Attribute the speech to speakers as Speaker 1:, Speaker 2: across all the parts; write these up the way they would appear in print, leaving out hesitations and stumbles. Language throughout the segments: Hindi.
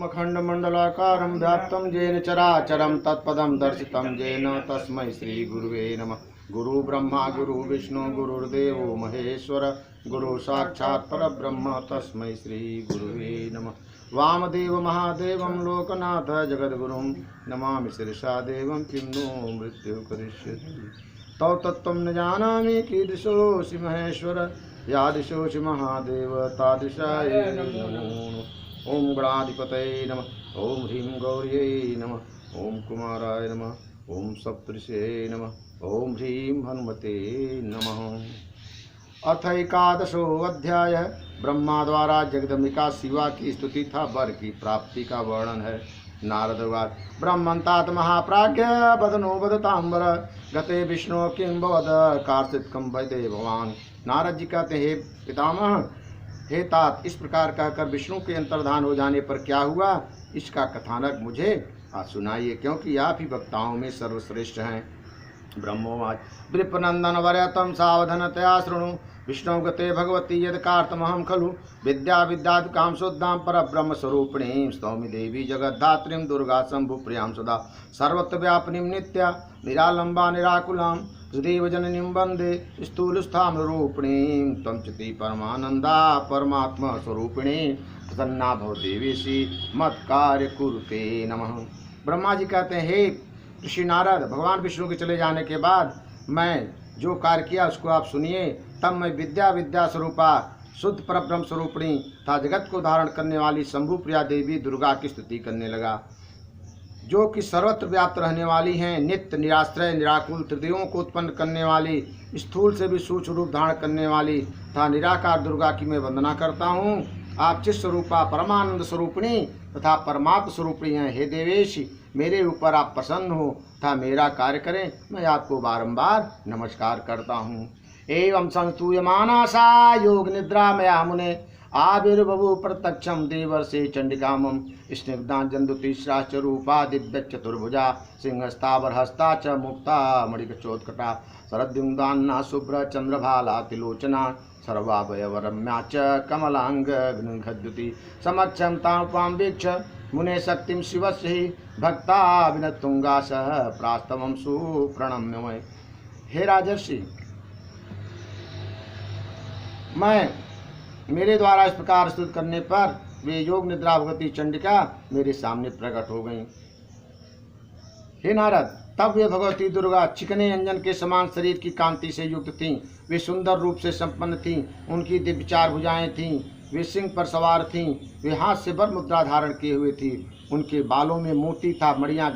Speaker 1: खण्डमण्डलाकारं व्याप्तं येन चराचरं तत्पदं दर्शितं येन तस्मै श्रीगुरुवे नमः। गुरु ब्रह्मा गुरु विष्णु गुरुर्देवो महेश्वर गुरु साक्षात् परब्रह्म तस्मै श्रीगुरुवे नमः। वामदेव महादेवं लोकनाथ जगद्गुरुं नमामि शिरसा देवं किं नो मृत्युः करिष्यति। तौ तत्त्वं न जानामि कीदृशोऽसि महेश्वर यादृशोऽसि महादेव तादृशाय नमो। ओम गणाधिपतये नमः। ओम ह्रीं गौर्यै नमः। ओम कुमाराय नमः। ओम सप्तऋषये नमः। ओम ह्रीं हनुमते नमः। अथ एकादशो अध्याय। ब्रह्मा द्वारा जगदम्बिका शिवा की स्तुति तथा वर की प्राप्ति का वर्णन है। नारदवाद ब्रह्मन्तात महाप्राज्ञ बदनो बदतांबर गते विष्णु किं बवद कार्षित कम वैदे भगवान। नारद जी कहते हे पितामह, हे तात, इस प्रकार कहकर विष्णु के अंतर्धान हो जाने पर क्या हुआ, इसका कथानक मुझे आज सुनाइए, क्योंकि आप ही वक्ताओं में सर्वश्रेष्ठ हैं। ब्रह्मोवाच वृपनंदन वर्यतम सावधानतया शृणु विष्णु गते भगवती यदकार्तमहं खलु विद्या विद्यादिकां शुद्धां परब्रह्म स्वरूपिणीं स्तौमि देवी जगद्धात्रीं दुर्गा शंभुप्रियां सदा सर्वत्र व्यापिनीं नित्या निरालंबा निराकुलां सुदेव जननीं वंदे स्थूलस्थां रूपिणीं त्वं चिति परमानंदा परमात्मा स्वरूपिणी प्रसन्ना भव देवीसी मत कार्य कुरुते नमः। ब्रह्मा जी कहते हैं, हे ऋषि नारद, भगवान विष्णु के चले जाने के बाद मैं जो कार्य किया उसको आप सुनिए। तब मैं विद्या स्वरूपा शुद्ध परब्रह्म स्वरूपिणी तथा जगत को धारण करने वाली शंभु प्रिया देवी दुर्गा की स्तुति करने लगा, जो कि सर्वत्र व्याप्त रहने वाली हैं, नित्य निराश्रय निराकुल त्रिदेवों को उत्पन्न करने वाली, स्थूल से भी सूक्ष्म रूप धारण करने वाली तथा निराकार दुर्गा की मैं वंदना करता हूँ। आप चित स्वरूपा परमानंद स्वरूपिणी तथा परमात्म स्वरूपिणी हैं। हे देवेश, मेरे ऊपर आप प्रसन्न हो तथा मेरा कार्य करें, मैं आपको बारंबार नमस्कार करता हूँ। एवं संस्तूयमाना सा योग निद्रा मया मुने आविर्बभु प्रत्यक्षं देवर्षे चंडिकामं स्निग्धांजन्दुतिस्राश्च रूपा दिव्य चतुर्भुजा सिंहस्तावरहस्ता च मुक्ता मणिकचोत्कटा शरद्युम्दान्ना शुभ्र चंद्रभाला तिलोचना सर्वावयवरम्या च कमलांगद्युति समक्षं तां वीक्ष मुने शक्तिं शिवस्य हि भक्ता विनतुंगा सह प्रास्तवं सुप्रणम्य। हे राजर्षि, मैं मेरे द्वारा इस प्रकार स्तुति करने पर वे योग निद्रा भगवती चंडिका मेरे सामने प्रकट हो गईं। हे नारद, तब वे भगवती दुर्गा चिकने अंजन के समान शरीर की कांति से युक्त थीं। वे सुंदर रूप से संपन्न थीं। उनकी दिव्य चार भुजाएं थीं। वे सिंह पर सवार थीं। वे हाथ से वर मुद्रा धारण किए हुए थीं। उनके बालों में मोती था मणियां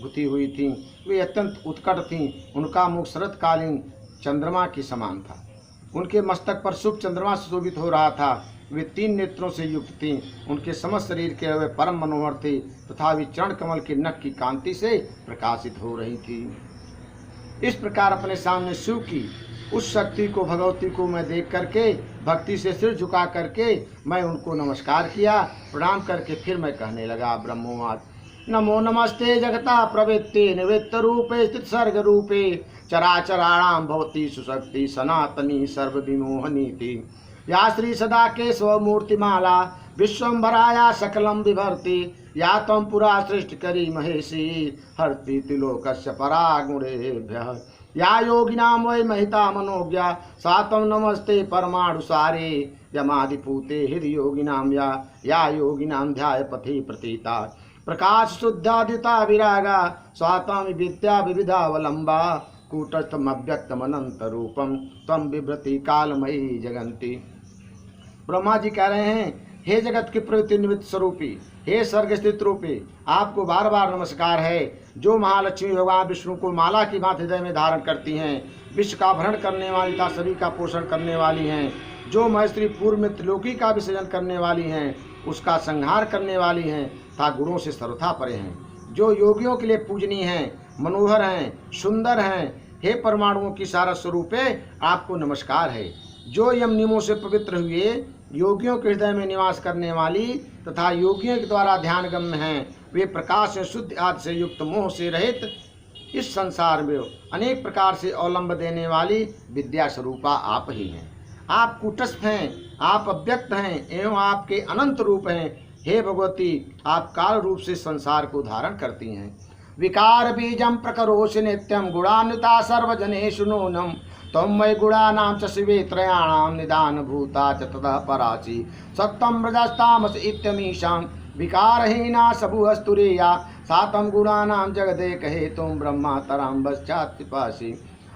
Speaker 1: गुथी हुई थीं। वे अत्यंत उत्कट थीं। उनका मुख शरतकालीन चंद्रमा के समान था। उनके मस्तक पर शुभ चंद्रमा सुशोभित हो रहा था। वे 3 नेत्रों से युक्त थीं। उनके समस्त शरीर के वे परम मनोहर थे तथा वे चरण कमल के नख की कांति से प्रकाशित हो रही थी। इस प्रकार अपने सामने शिव की उस शक्ति को, भगवती को मैं देख करके भक्ति से सिर झुका करके मैं उनको नमस्कार किया। प्रणाम करके फिर मैं कहने लगा, ब्रह्मोवाच नमो नमस्ते जगता प्रवृत्ति निवृत्त रूपे स्थित सर्ग रूपे चराचराणां भवती सुशक्ति सनातनी सर्वविमोहनीति या श्री सदा केशव मूर्तिमाला विश्वम्भराया सकलं विभर्ति या त्वं पुरा सृष्टि करी महेशी हरति त्रिलोकस्य परागुणेभ्यः या योगिनां वै महिता मनोज्ञा सा त्वं नमस्ते परमाणुसारे यमादिपूते हृदि योगिनां या योगिनां ध्यायपथि प्रतीता प्रकाश शुद्धादिता विरागा स्वात्म विद्या विविधावलंबा कूटस्थमव्यक्तमनंत रूपम तम विभ्रति कालमयी जगंती। ब्रह्मा जी कह रहे हैं, हे जगत की प्रवृत्ति निमित्त स्वरूपी, हे स्वर्ग स्थित रूपी, आपको बार बार नमस्कार है, जो महालक्ष्मी भगवान विष्णु को माला की भांति हृदय में धारण करती हैं, विश्व का भरण करने वाली तथा सभी का पोषण करने वाली हैं, जो महेश्वरी पूर्व में त्रिलोकी का विसर्जन करने वाली हैं, उसका संहार करने वाली हैं तथा गुणों से सर्वथा परे हैं, जो योगियों के लिए पूजनीय हैं, मनोहर हैं, सुंदर हैं। हे परमाणुओं की सारा स्वरूपे, आपको नमस्कार है, जो यम नियमों से पवित्र हुए योगियों के हृदय में निवास करने वाली तथा योगियों के द्वारा ध्यान गम्य हैं। वे प्रकाश से शुद्ध आदि से युक्त मोह से रहित इस संसार में अनेक प्रकार से अवलंब देने वाली विद्या स्वरूपा आप ही हैं। आप कूटस्थ हैं, आप अव्यक्त हैं एवं आपके अनंत रूप हैं। हे भगवती, आप काल रूप से संसार को धारण करती हैं। विकार बीजम प्रकरोषि नित्यम गुणान्विता सर्वजनेषु नूनम तम मयि गुणानां च शिवे त्रयाणां निदान भूता च ततः पराचि सत्तम रजस्तामस इत्यमीशां विकारहीना सबुहस्तुरेया सातम गुणानां जगदेक हेतुं ब्रह्मा तराम्बश्चात्पिपासि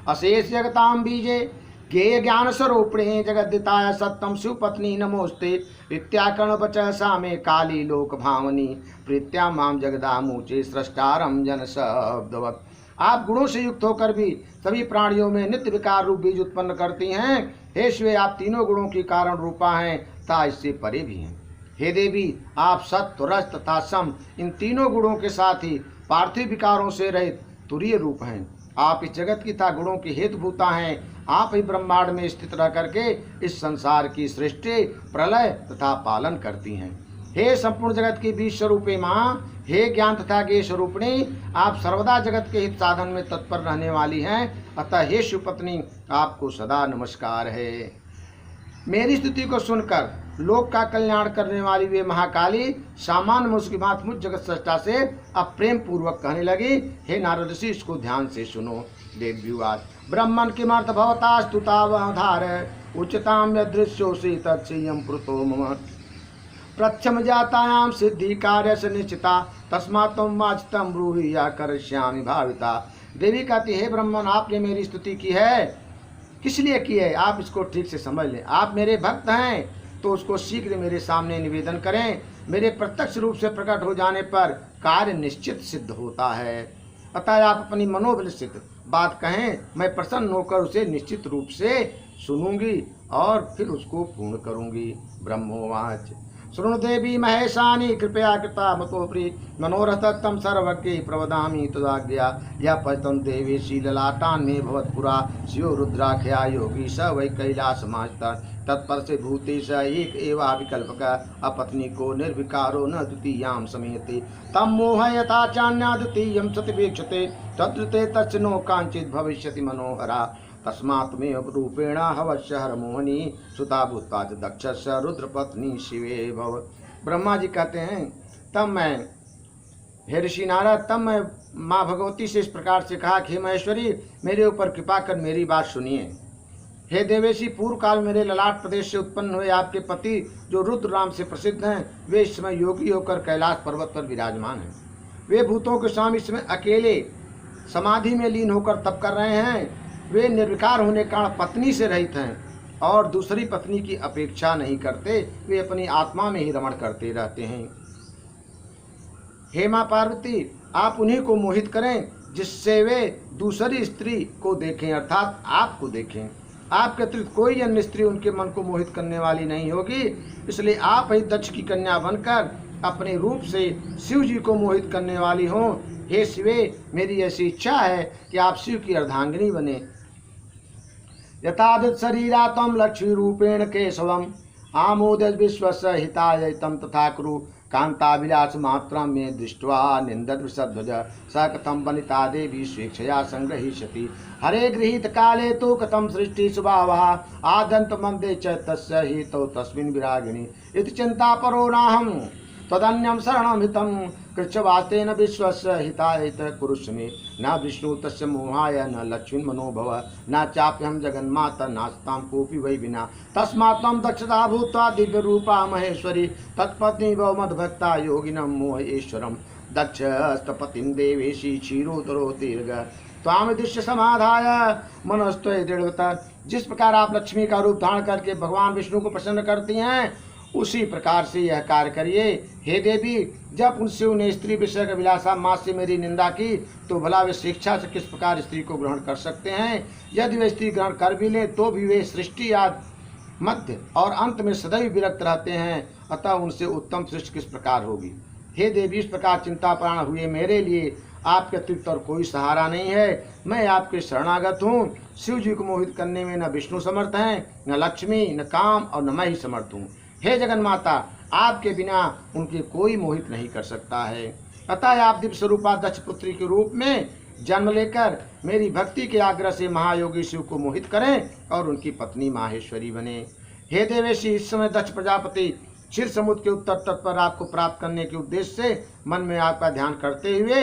Speaker 1: अशेष जगतां बीजे ज्ञेय ज्ञान स्वरूपिणे जगद्दिताय सत्तम शिवपत्नी नमोस्ते इत्याकर्ण बच सामे काली लोक भावनी प्रीत्या माम जगदामूचे सृष्टारम जन शब्दवत्। आप गुणों से युक्त होकर भी सभी प्राणियों में नित्य विकार रूप बीज उत्पन्न करती हैं। हे शिवे, आप तीनों गुणों की कारण रूपा हैं तथा इससे परे भी हैं। हे देवी, आप सत्व रज तथा सम इन तीनों गुणों के साथ ही पार्थिव विकारों से रहित तुरीय रूप हैं। आप इस जगत की तथा गुणों की हेतुभूता हैं। आप ही ब्रह्मांड में स्थित रह करके इस संसार की सृष्टि प्रलय तथा पालन करती हैं। हे संपूर्ण जगत की बीज स्वरूपे माँ, हे ज्ञान तथा ज्ञेय स्वरूपिणी, आप सर्वदा जगत के हित साधन में तत्पर रहने वाली हैं। अतः हे शिवपत्नी, आपको सदा नमस्कार है। मेरी स्तुति को सुनकर लोक का कल्याण करने वाली वे महाकाली सामान्य मुझकी बात मुझ जगत सृष्टा से अब प्रेम पूर्वक कहने लगी। हे नारद ऋषि, इसको ध्यान से सुनो। देव्युवाच ब्रह्मन् किमर्थ भवता स्तुतावधार उच्चतां यदृश्योऽसि तत्स्यं प्रुतो मम प्रच्छम जातायां सिद्धि कार्यस्य निश्चिता तस्मात् त्वं वाचितं ब्रूहि या करिष्यामि भाविता। देवी कहती, हे ब्रह्मन, आपने मेरी स्तुति की है, किस लिए की है आप इसको ठीक से समझ लें। आप मेरे भक्त हैं तो उसको शीघ्र मेरे सामने निवेदन करें। मेरे प्रत्यक्ष रूप से प्रकट हो जाने पर कार्य निश्चित सिद्ध होता है। अतः आप अपनी मनोबल स्थित बात कहें, मैं प्रसन्न होकर उसे निश्चित रूप से सुनूंगी और फिर उसको पूर्ण करूंगी। ब्रह्मोवाच शृणु देवी महेशानी कृपया कृता मतोप्री मनोरथत्तम सर्वज्ञ प्रवदामि तदाज्ञा यह पचतम देवेशी ललाटान में भवत्पुरा शिव रुद्राख्या योगी स वै कैलास मास्ता तत्पर से भूते स एक एवा विकल्पक अपत्नी को निर्विकारो न द्वितीयां समेते तम मोह यथा चान्या द्वितीयं सतिवेक्षते तद्रुते तच्च नो कांचित् भविष्यति मनोहरा तस्मात् मे रूपेण हवश्य हरमोहनी सुता भूता च दक्षस्य रुद्रपत्नी शिवे भव। ब्रह्मा जी कहते हैं, तब मैं, हे ऋषि नारद, तब मैं माँ भगवती से इस प्रकार से कहा कि महेश्वरी, मेरे ऊपर कृपा कर मेरी बात सुनिए। हे देवेशी, पूर्व काल मेरे ललाट प्रदेश से उत्पन्न हुए आपके पति जो रुद्र नाम से प्रसिद्ध हैं, वे इस समय योगी होकर कैलाश पर्वत पर विराजमान हैं। वे भूतों के स्वामी इस समय अकेले समाधि में लीन होकर तप कर रहे हैं। वे निर्विकार होने के कारण पत्नी से रहित हैं और दूसरी पत्नी की अपेक्षा नहीं करते। वे अपनी आत्मा में ही रमण करते रहते हैं। हे माँ पार्वती, आप उन्हीं को मोहित करें जिससे वे दूसरी स्त्री को देखें, अर्थात आपको देखें। आपके अतिरिक्त कोई अन्य स्त्री उनके मन को मोहित करने वाली नहीं होगी। इसलिए आप ही दक्ष की कन्या बनकर अपने रूप से शिव जी को मोहित करने वाली हों। हे शिवे, मेरी ऐसी इच्छा है कि आप शिव की अर्धांगिनी बने। यथादित शरीरा तम लक्ष्मी रूपेण केशवम आमोद विश्वस्य हिताय तम तथा कुरु कांताभिलाष मात्रम में दृष्ट्वा निंदत वृषध्वज स कथम वनिता देवी स्वेच्छया संग्रहीष्यति हरे गृहीत काले तो कथम सृष्टि स्वभावः आदंत मंदे च तस्य हितो तस्मिन् विरागिणी इति चिंता परो नाहं तदन्यम शरणम हितम कृच्छवास्तेन विश्वस्य हिताय कुरुष्मे न विष्णु तस्य मोहाय न लक्ष्मी मनोभव न चाप्यहं जगन्माता नास्तां कोऽपि वै विना तस्मात् त्वं दक्षता भूत्वा दिव्य रूपा महेश्वरी तत्पत्नी भव मद्भक्ता योगिनं मोहेश्वरं दक्षस्तपतिं देवेशी क्षीरोदरो दीर्घ त्वां दृश्य समाधाय मनस्त्वय दृढ़वता। जिस प्रकार आप लक्ष्मी का रूप धारण करके भगवान विष्णु को प्रसन्न करती हैं, उसी प्रकार से यह कार्य करिए। हे देवी, जब उन शिव ने स्त्री विषय का विलासा माँ से मेरी निंदा की तो भला वे शिक्षा से किस प्रकार स्त्री को ग्रहण कर सकते हैं। यदि वे स्त्री ग्रहण कर भी लें तो भी वे सृष्टि आदि मध्य और अंत में सदैव विरक्त रहते हैं। अतः उनसे उत्तम सृष्टि किस प्रकार होगी। हे देवी, इस प्रकार चिंताप्राण हुए मेरे लिए आपके अतिरिक्त और कोई सहारा नहीं है। मैं आपके शरणागत हूँ। शिव जी को मोहित करने में न विष्णु समर्थ हैं, न लक्ष्मी, न काम और न मैं ही समर्थ हूँ। हे जगन्माता, आपके बिना उनके कोई मोहित नहीं कर सकता है। अतः आप दिव्य स्वरूपा दक्ष पुत्री के रूप में जन्म लेकर मेरी भक्ति के आग्रह से महायोगी शिव को मोहित करें और उनकी पत्नी माहेश्वरी बने। हे देवेशी, इस समय दक्ष प्रजापति क्षीर समुद्र के उत्तर तट पर आपको प्राप्त करने के उद्देश्य से मन में आपका ध्यान करते हुए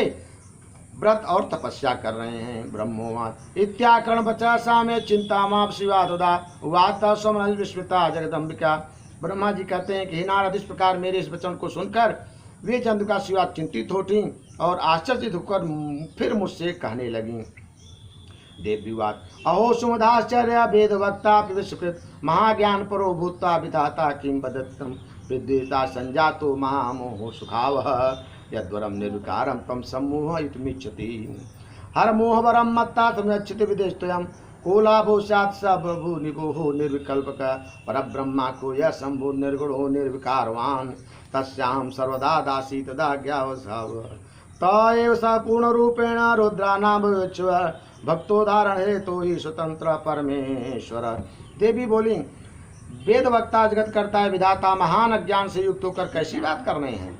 Speaker 1: व्रत और तपस्या कर रहे हैं। ब्रह्मोवाच इत्याकरण बचा सामे चिंता माप शिवा तदा उवाता समन विस्मृता जगदम्बिका। ब्रह्मा जी कहते हैं कि हे नारद, इस प्रकार मेरे इस वचन को सुनकर वे चंद्रिका शिवा चिंतित होती और आश्चर्यचकित होकर फिर मुझसे कहने लगी। देव्युवाच अहो सुमदाश्चर्य वेद वक्ता विश्वकृत महाज्ञान परो भूता विधाता किं वदत्तम विद्वेता संजातो महामोह सुखावह यद्वरम निर्विकारम तम सम्मोहयितुमिच्छति हर मोहवरम मत्ता तमच्छति विदेशतयम को लाभो स्यात् स बभू निगोहो निर्विकल्पक परब्रह्मा को यह शंभु निर्गुणो निर्विकारवान तस्याहं सर्वदा दासी तदा ज्ञावसाव तएव स पूर्णरूपेण रुद्रानामोच्व भक्तोदाहरण हेतु ही स्वतंत्र परमेश्वर। देवी बोली, वेद वक्ता जगत करता है विधाता महान अज्ञान से युक्त होकर कैसी बात कर रहे हैं,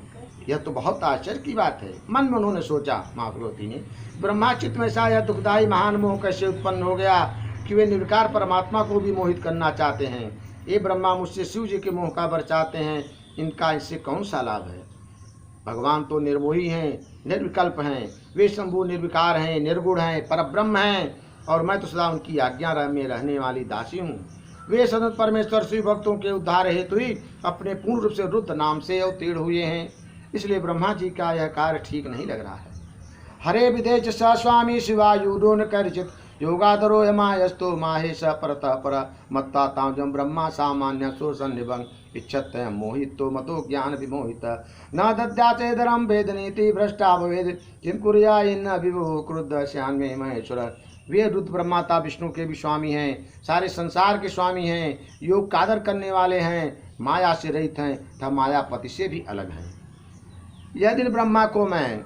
Speaker 1: यह तो बहुत आश्चर्य की बात है। मन में उन्होंने सोचा, माँ भगवती ने, ब्रह्माचित में सा यह दुखदायी महान मोह कैसे उत्पन्न हो गया कि वे निर्विकार परमात्मा को भी मोहित करना चाहते हैं। ये ब्रह्मा मुझसे शिव जी के मोह का वर चाहते हैं, इनका इससे कौन सा लाभ है। भगवान तो निर्मोही हैं, निर्विकल्प हैं, वे शंभु निर्विकार हैं, निर्गुण हैं, परब्रह्म हैं और मैं तो सदा उनकी आज्ञा में रहने वाली दासी हूँ। वे सतत परमेश्वर शिव भक्तों के उद्धार हेतु ही अपने पूर्ण रूप से रुद्र नाम से अवतीर्ण हुए हैं, इसलिए ब्रह्मा जी का यह कार्य ठीक नहीं लग रहा है। हरे विदेश स स्वामी शिवायुडो न करचित योगाधरो यमायस्तो माहेश परतः पर मत्ता ताजम ब्रह्मा सामान्य शोषण निभंग इच्छत मोहितो मतो ज्ञान विमोहित न दद्याचेदरम वेदनीति भ्रष्टा भवेद किम कुर्या इन विभो क्रुद्ध श्यान में महेश्वर। वे रुद्र ब्रह्माता विष्णु के भी स्वामी हैं, सारे संसार के स्वामी हैं, योग का आदर करने वाले हैं, माया से रहित हैं तथा मायापति से भी अलग हैं। यह दिन ब्रह्मा को मैं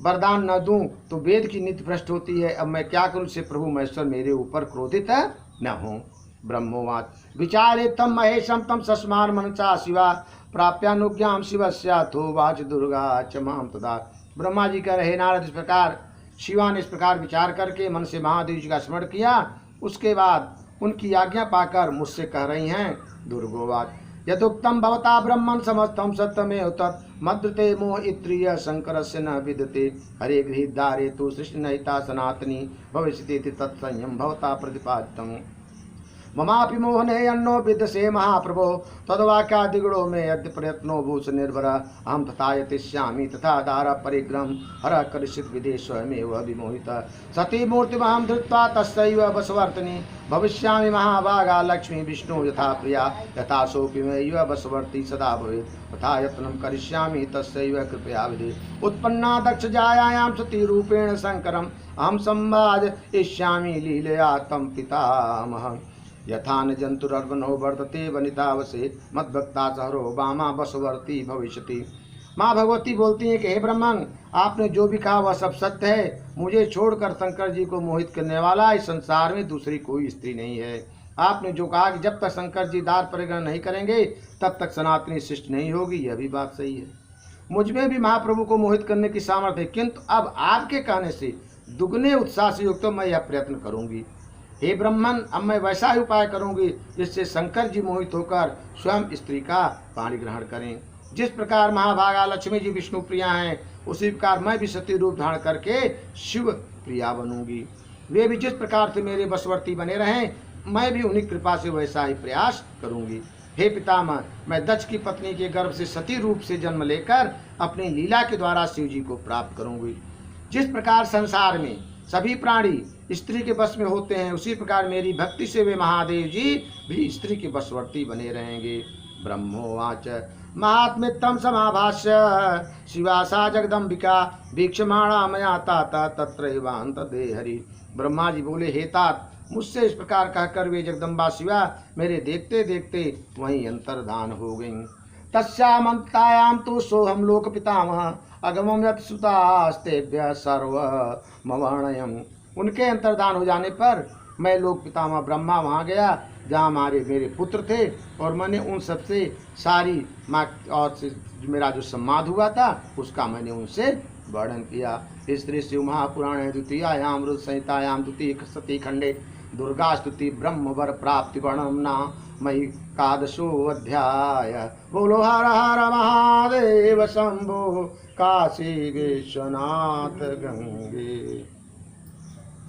Speaker 1: वरदान न दूं तो वेद की नीति भ्रष्ट होती है। अब मैं क्या करूं से प्रभु महेश्वर मेरे ऊपर क्रोधित न हो। ब्रह्मोवाच विचारे तम महेशम तम सस्मान मनसा शिवा प्राप्यानुज्ञाम शिवस्याथो वाच दुर्गा च माम तदा। ब्रह्मा जी कह रहे, नारद, इस प्रकार शिवा ने इस प्रकार विचार करके मन से महादेव जी का स्मरण किया। उसके बाद उनकी आज्ञा पाकर मुझसे कह रही हैं, दुर्गोवाच यदुक्तम भवता ब्रह्मन् समस्तम सत्यमेव तत् मद्रते मोह इत्रिय शंकरस्य न विद्यते हरे गृहीद्वारे तु सृष्टि नहिता सनातनी भविष्यति तत्संयम भवता प्रतिपादितम् ममापि मोहने अन्नो विद्यसे महाप्रभो तद्वाक्यादिगुणो में यद्य प्रयत्नो भूष निर्भर अहम तथा यतिष्यामि तथा दार परिग्रहं हर करिष्यत् विदेश स्वयमेव विमोहित सती मूर्तिमहं धृत्वा तस्यैव वशवर्तिनी भविष्यामि महाभागा लक्ष्मी विष्णु यथा प्रिया यथा सोऽपि मैव वशवर्ती सदा भवेत् तथा यत्नं करिष्यामि तस्यैव कृपया विधि उत्पन्ना दक्ष जायायां सती रूपेण शंकरम् अहं संवादयिष्यामि लीलया तं पितामहम् यथा न जंतुरर्वनो वर्तते वनितावसे मद्भक्ता सहरो वामा वशवर्ती भविष्यति। माँ भगवती बोलती हैं कि हे ब्रह्मन, आपने जो भी कहा वह सब सत्य है। मुझे छोड़कर शंकर जी को मोहित करने वाला इस संसार में दूसरी कोई स्त्री नहीं है। आपने जो कहा कि जब तक शंकर जी दार परिग्रहण नहीं करेंगे तब तक सनातनी सृष्टि नहीं होगी, यह भी बात सही है। मुझ में भी महाप्रभु को मोहित करने की सामर्थ्य है, किंतु अब आपके कहने से दुगने उत्साह से युक्त मैं यह प्रयत्न करूंगी। हे ब्रह्मन, अब मैं वैसा ही उपाय करूंगी जिससे शंकर जी मोहित होकर स्वयं स्त्री का पाणी ग्रहण करें। जिस प्रकार महाभागा लक्ष्मी जी विष्णु प्रिया हैं, उसी प्रकार मैं भी सती रूप धारण करके शिव प्रिया बनूंगी। वे भी जिस प्रकार से मेरे वशवर्ती बने रहें, मैं भी उन्हीं कृपा से वैसा ही प्रयास करूंगी। हे पितामह, मैं दक्ष की पत्नी के गर्भ से सती रूप से जन्म लेकर अपनी लीला के द्वारा शिव जी को प्राप्त करूंगी। जिस प्रकार संसार में सभी प्राणी स्त्री के वश में होते हैं, उसी प्रकार मेरी भक्ति से वे महादेव जी भी स्त्री के वशवर्ती बने रहेंगे। ब्रह्मोवाच महात्म्यम समाभाष्य शिवासा जगदम्बिका वीक्षमाणा मया ताता तत्रैवान्त दे हरि। ब्रह्मा जी बोले, हे तात, मुझसे इस प्रकार कहकर वे जगदम्बा शिवा मेरे देखते देखते वहीं अंतर्धान हो गईं। तस्यामन्तायां तो सोहम लोक पितामह अगमम यत् सुतास्तेभ्य सर्वमवर्णयम्। उनके अंतर्धान हो जाने पर मैं लोक पितामह ब्रह्मा वहाँ गया जहाँ मेरे पुत्र थे और मैंने उन सबसे सारी माँ और मेरा जो संवाद हुआ था उसका मैंने उनसे वर्णन किया। स्त्री शिव महापुराण द्वितीयायाम रुद्र संहितायाम द्वितीय सती खंडे दुर्गा स्तुति ब्रह्म वर प्राप्ति वर्णना मई कादशो अध्याय। बोलो हर हर महादेव शंभो काशी विश्वनाथ गंगे।